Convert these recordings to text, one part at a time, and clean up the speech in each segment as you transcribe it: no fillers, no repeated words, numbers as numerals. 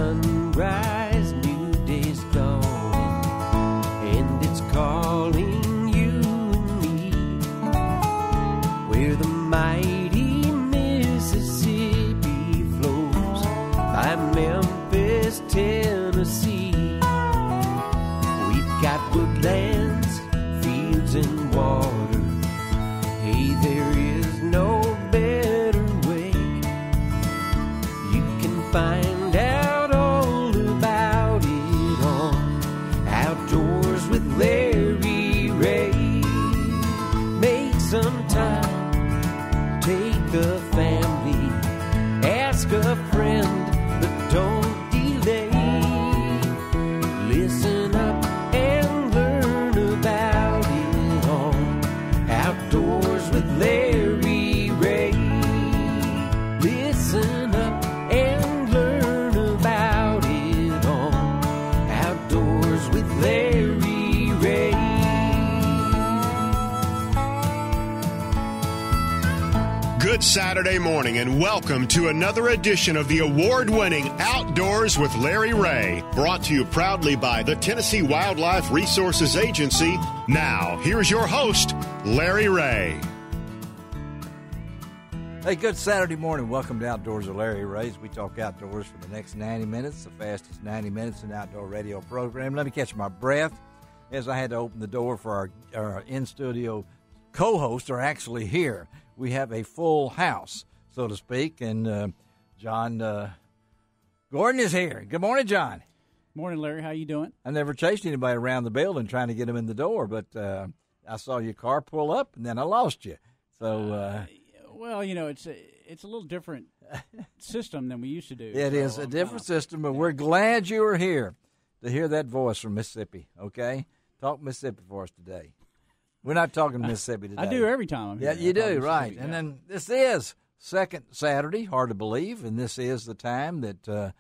sunrise, new day's dawning, and it's calling you and me, where the mighty Mississippi flows by Memphis, Tennessee. We've got woodlands, fields, and water. Hey, there is no better way. You can find out all about it on Outdoors with Larry Ray. Make some time, take a family, ask a friend, but don't delay. Listen up and learn about it on Outdoors with Larry Ray. Listen up and learn about it on Outdoors with Larry Ray. Good Saturday morning and welcome to another edition of the award-winning Outdoors with Larry Ray, brought to you proudly by the Tennessee Wildlife Resources Agency. Now, here's your host, Larry Ray. Hey, good Saturday morning. Welcome to Outdoors with Larry Ray. We talk outdoors for the next 90 minutes, the fastest 90 minutes in the outdoor radio program. Let me catch my breath as I had to open the door for our in-studio co-hosts are actually here. We have a full house, so to speak, and John Gordon is here. Good morning, John. Morning, Larry. How you doing? I never chased anybody around the building trying to get them in the door, but I saw your car pull up, and then I lost you. So, well, you know, it's a little different system than we used to do. It is a different system, but we're glad you are here to hear that voice from Mississippi, okay? Talk Mississippi for us today. We're not talking Mississippi today. I do every time I'm here. Yeah, you do, right. And then this is second Saturday, hard to believe, and this is the time that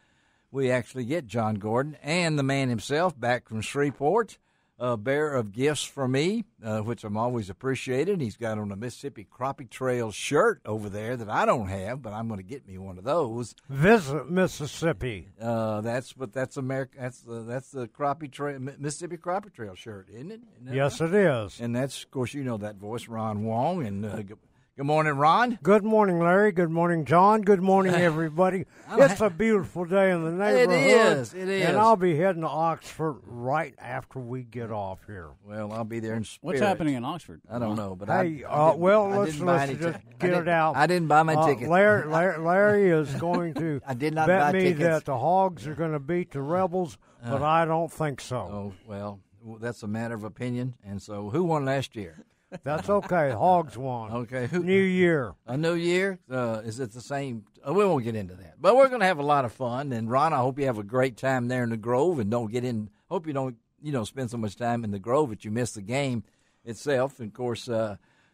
we actually get John Gordon and the man himself back from Shreveport, a bearer of gifts for me, which I'm always appreciated. He's got on a Mississippi Crappie Trail shirt over there that I don't have, but I'm going to get me one of those. Visit Mississippi. That's America. That's the Crappie Trail, Mississippi Crappie Trail shirt, isn't it? Yes, right? it is. And that's, of course, you know that voice, Ron Wong. And good morning, Ron. Good morning, Larry. Good morning, John. Good morning, everybody. It's a beautiful day in the neighborhood. It is. And I'll be heading to Oxford right after we get off here. Well, I'll be there in spirit. What's happening in Oxford? I don't know, but hey, let's just get it out. I didn't buy my ticket. Larry is going to I did not bet buy me tickets. that the Hogs are going to beat the Rebels, but I don't think so. Oh, well, that's a matter of opinion. And so who won last year? That's okay. Hogs won. Okay. New year. A new year? Is it the same? We won't get into that. But we're going to have a lot of fun. And, Ron, I hope you have a great time there in the Grove and don't get in. Hope you don't, spend so much time in the Grove that you miss the game itself. And, of course,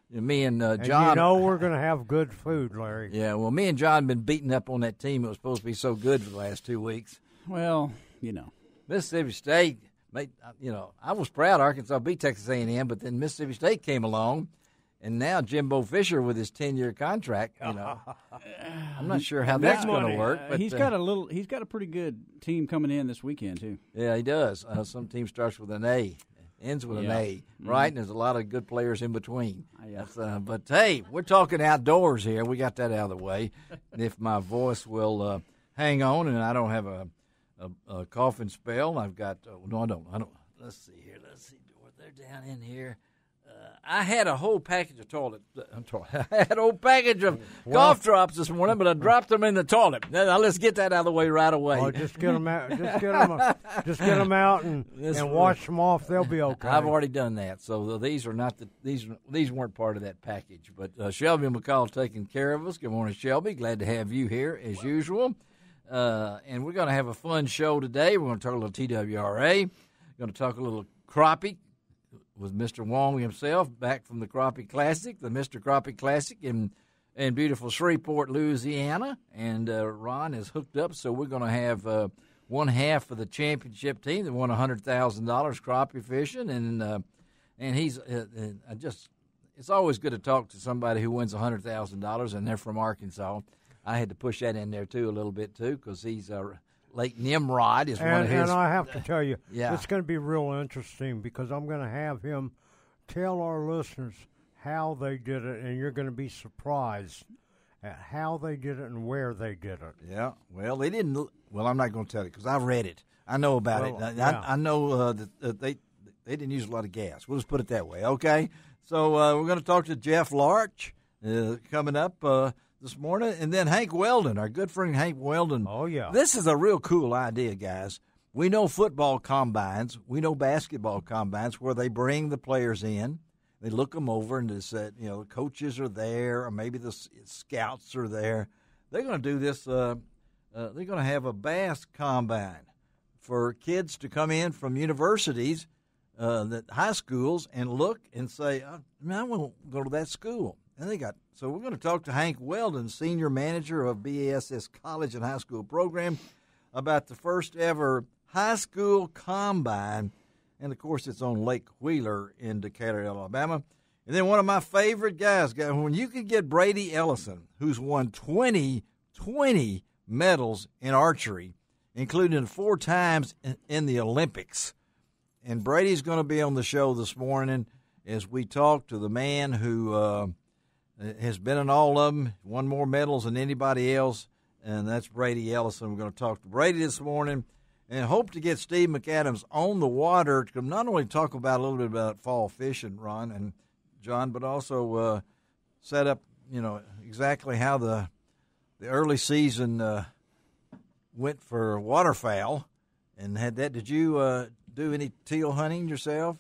me and John. And we're going to have good food, Larry. Yeah, well, me and John have been beating up on that team that was supposed to be so good for the last 2 weeks. Well, Mississippi State. I was proud Arkansas beat Texas A&M, but then Mississippi State came along, and now Jimbo Fisher with his 10-year contract. I'm not sure how that's going to work. But he's got a pretty good team coming in this weekend too. Yeah, he does. Some team starts with an A, ends with an A, right? And there's a lot of good players in between. But hey, we're talking outdoors here. We got that out of the way. If my voice will hang on, and I don't have a coughing spell. I've got no, I don't. Let's see here. They're down in here. I had a whole package of I had a whole package of cough drops this morning, but I dropped them in the toilet. Now let's get that out of the way right away. Oh, just get them out. Just get them out and wash them off. They'll be okay. I've already done that. So these are not these weren't part of that package. But Shelby McCall taking care of us. Good morning, Shelby. Glad to have you here as usual. And we're going to have a fun show today. We're going to talk a little TWRA. We're going to talk a little crappie with Mr. Wong himself, back from the Crappie Classic, the Mr. Crappie Classic in beautiful Shreveport, Louisiana. And Ron is hooked up, so we're going to have one half of the championship team that won $100,000 crappie fishing. And he's it's always good to talk to somebody who wins $100,000, and they're from Arkansas. I had to push that in there, too, a little bit, too, because he's Lake Nimrod is one of his. And I have to tell you, Yeah. it's going to be real interesting because I'm going to have him tell our listeners how they did it, and you're going to be surprised at how they did it and where they did it. Yeah. Well, they didn't. Well, I'm not going to tell you because I read it. I know about it. Yeah. I know that they didn't use a lot of gas. We'll just put it that way. Okay. So we're going to talk to Jeff Larch coming up this morning, and then Hank Weldon, our good friend Hank Weldon. Oh, yeah. This is a real cool idea, guys. We know football combines. We know basketball combines where they bring the players in. They look them over and they said, the coaches are there, or maybe the scouts are there. They're going to do this. They're going to have a bass combine for kids to come in from universities, high schools, and look and say, I want to go to that school. And so we're going to talk to Hank Weldon, senior manager of BASS College and High School Program, about the first ever high school combine. And, of course, it's on Lake Wheeler in Decatur, Alabama. And then one of my favorite guys, when you can get Brady Ellison, who's won 20 medals in archery, including 4 times in the Olympics. And Brady's going to be on the show this morning as we talk to the man who has been in all of them, won more medals than anybody else, and that's Brady Ellison. We're going to talk to Brady this morning. And hope to get Steve McAdams on the water to not only talk about a little bit about fall fishing, Ron and John, but also set up, exactly how the early season went for waterfowl. And had that. Did you do any teal hunting yourself?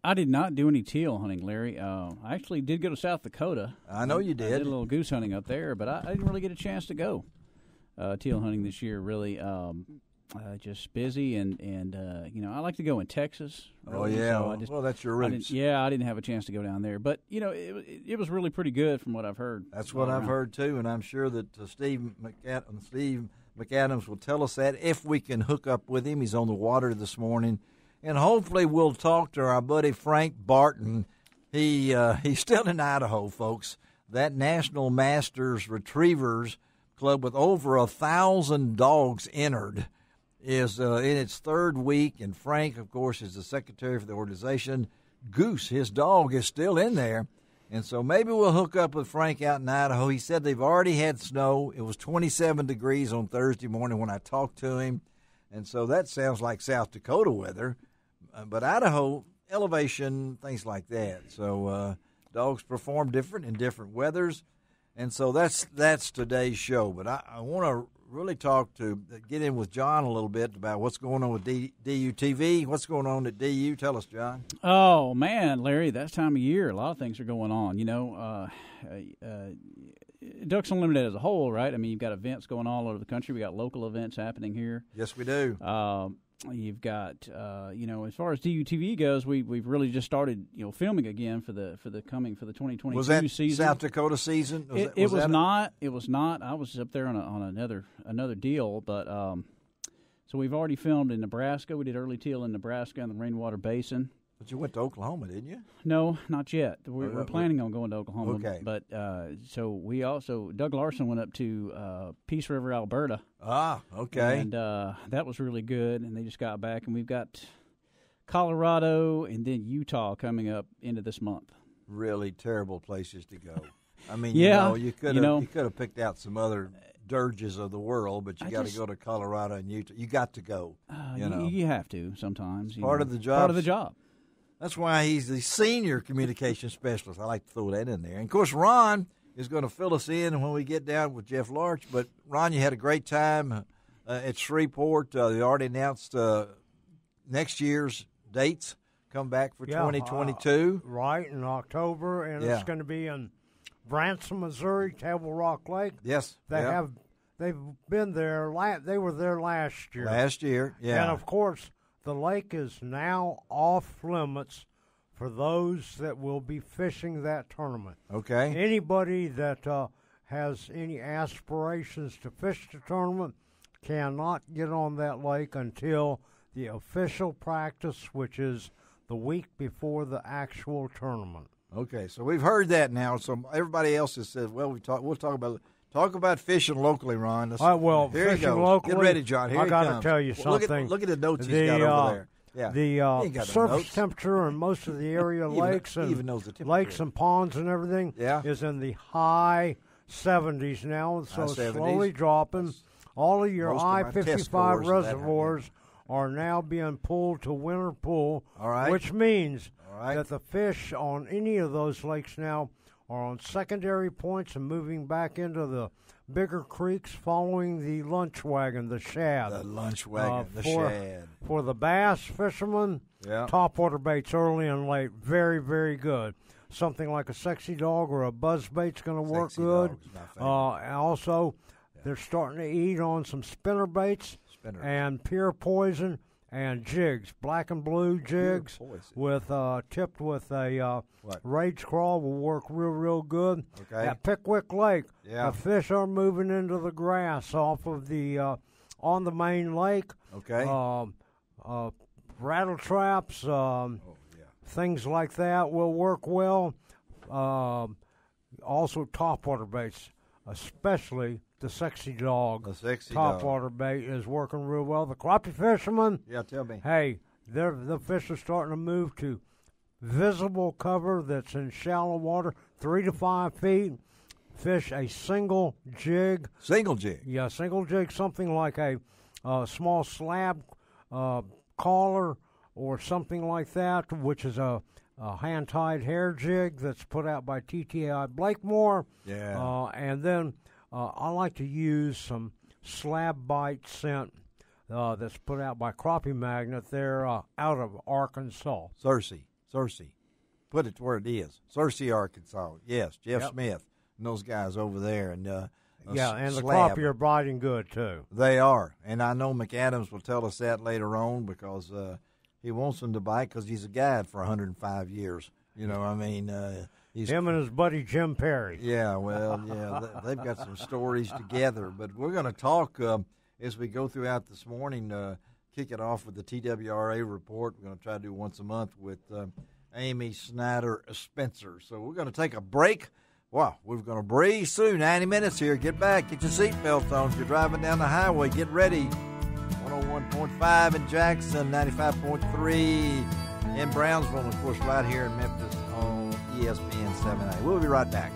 I did not do any teal hunting, Larry. I actually did go to South Dakota. I know you did. I did a little goose hunting up there, but I didn't really get a chance to go teal hunting this year, really. Just busy, and I like to go in Texas. Really, well, that's your roots. I didn't have a chance to go down there, but it was really pretty good from what I've heard. That's what I've heard too, and I'm sure that Steve McAdams will tell us that if we can hook up with him. He's on the water this morning, and hopefully we'll talk to our buddy Frank Barton. He's still in Idaho, folks. That National Masters Retrievers Club with over 1,000 dogs entered is in its 3rd week, and Frank, of course, is the secretary for the organization. Goose, his dog, is still in there, and so maybe we'll hook up with Frank out in Idaho. He said they've already had snow. It was 27 degrees on Thursday morning when I talked to him, and so that sounds like South Dakota weather, but Idaho, elevation, things like that. So dogs perform different in different weathers, and so that's today's show. But I want to really get in with John a little bit about what's going on with DU TV. What's going on at DU? Tell us, John. Oh, man, Larry, that time of year, a lot of things are going on. Ducks Unlimited as a whole, right? I mean, you've got events going all over the country. We got local events happening here. Yes, we do. You've got, as far as DU TV goes, we've really just started, filming again for the 2022 was that season. South Dakota season? It was not. I was up there on another deal, but so we've already filmed in Nebraska. We did early teal in Nebraska in the Rainwater Basin. But you went to Oklahoma, didn't you? No, not yet. We're planning on going to Oklahoma. Okay. But so Doug Larson went up to Peace River, Alberta. Ah, okay. And that was really good. And they just got back, and we've got Colorado and then Utah coming up into this month. Really terrible places to go. I mean, you could have picked out some other dirges of the world, but you got to go to Colorado and Utah. You got to go. You have to sometimes. Part of the job. Part of the job. That's why he's the senior communication specialist. I like to throw that in there. And, of course, Ron is going to fill us in when we get down with Jeff Larch. But, Ron, you had a great time at Shreveport. They already announced next year's dates come back for 2022. Right, in October, and it's going to be in Branson, Missouri, Table Rock Lake. Yes. They've been there. They were there last year. And, of course, the lake is now off limits for those that will be fishing that tournament. Okay. Anybody that has any aspirations to fish the tournament cannot get on that lake until the official practice, which is the week before the actual tournament. Okay, so we've heard that now. So everybody else has said, well, we'll talk about Talk about fishing locally, Ron. All right, well, here fishing he goes. locally. Get ready, John. Here I he got to comes. tell you Well, something. look at the notes he's got over there. Yeah. The He ain't got no surface notes. temperature in most of the area He even- lakes he and even knows the temperature. lakes and ponds and everything Yeah. is in the high 70s now, so High 70s. slowly dropping. All of your most of my test I-55 scores that reservoirs are now being pulled to winter pool, All right. which means All right. that the fish on any of those lakes now are on secondary points and moving back into the bigger creeks following the lunch wagon, the shad. The lunch wagon, the for, shad. For the bass fishermen, Yeah. topwater baits early and late, very, very good. Something like a sexy dog or a buzz bait's going to work Sexy good. dog's my favorite. And also, they're starting to eat on some spinner baits Spinner. and pure poison and jigs, black and blue jigs poison. with tipped with a What? rage crawl will work real good. Okay. At Pickwick Lake, Yeah. the fish are moving into the grass off of the on the main lake. Okay. Rattle traps, things like that will work well. Also, topwater baits, especially the sexy dog. The sexy dog. topwater bait is working real well. The crappie fishermen, Yeah, tell me. hey, the fish are starting to move to visible cover that's in shallow water, 3 to 5 feet. Fish a single jig. Single jig. Yeah, single jig, something like a small slab collar or something like that, which is a hand-tied hair jig that's put out by TTI Blakemore. Yeah. And then I like to use some slab bite scent that's put out by Crappie Magnet. They're out of Arkansas. Searcy. Put it where it is. Searcy, Arkansas. Yes, Jeff Yep. Smith and those guys over there. And Yeah, and the slab. crappie are biting good, too. They are. And I know McAdams will tell us that later on because he wants them to bite because he's a guide for 105 years. You know, I mean, he's Him and his buddy Jim Perry. Yeah, well, yeah, they've got some stories together. But we're going to talk as we go throughout this morning, kick it off with the TWRA report. We're going to try to do once a month with Amy Snyder Spencer. So we're going to take a break. Wow, we're going to breeze through 90 minutes here. Get back, get your seatbelts on. If you're driving down the highway, get ready. 101.5 in Jackson, 95.3 in Brownsville, and of course right here in Memphis on ESPN 7A. We'll be right back.